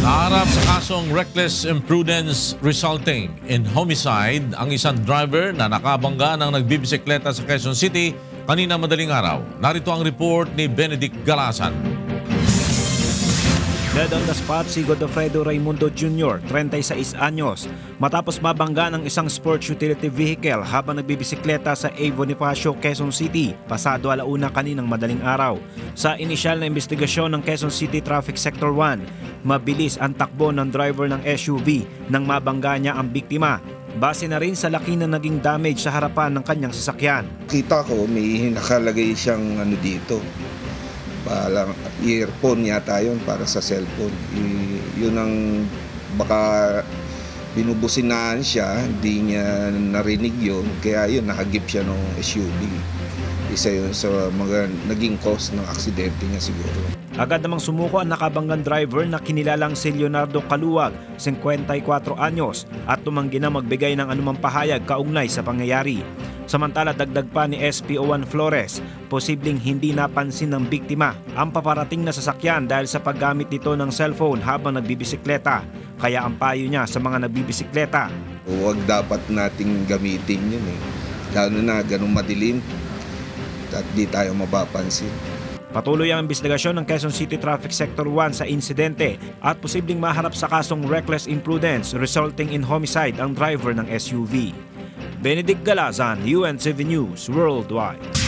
Naharap sa kasong reckless imprudence resulting in homicide ang isang driver na nakabangga ng nagbibisikleta sa Quezon City kanina madaling araw. Narito ang report ni Benedict Galasan. Dead on the spot si Godofredo Raimundo Jr., 36 anyos, matapos mabangga ng isang sports utility vehicle habang nagbibisikleta sa A. Bonifacio, Quezon City, pasado alauna kaninang madaling araw. Sa inisyal na investigasyon ng Quezon City Traffic Sector 1, mabilis ang takbo ng driver ng SUV nang mabangga niya ang biktima. Base na rin sa laki na naging damage sa harapan ng kanyang sasakyan. Kita ko may nakalagay siyang dito. Parang earphone yata yun para sa cellphone. Yun ang baka binubusinaan siya, hindi niya narinig yun. Kaya yun, nakagip siya ng SUV. Isa yun sa mga naging cause ng aksidente niya siguro. Agad namang sumuko ang nakabanggang driver na kinilalang si Leonardo Caluwag, 54 anyos, at tumanggi na magbigay ng anumang pahayag kaugnay sa pangyayari. Samantala, dagdag pa ni SP01 Flores, posibleng hindi napansin ng biktima ang paparating na sasakyan dahil sa paggamit nito ng cellphone habang nagbibisikleta. Kaya ang payo niya sa mga nagbibisikleta: huwag dapat nating gamitin yun lalo na ganun madilim at di tayo mapapansin. Patuloy ang investigasyon ng Quezon City Traffic Sector 1 sa insidente at posibleng maharap sa kasong reckless imprudence resulting in homicide ang driver ng SUV. Benedict Galasan, UNTV News Worldwide.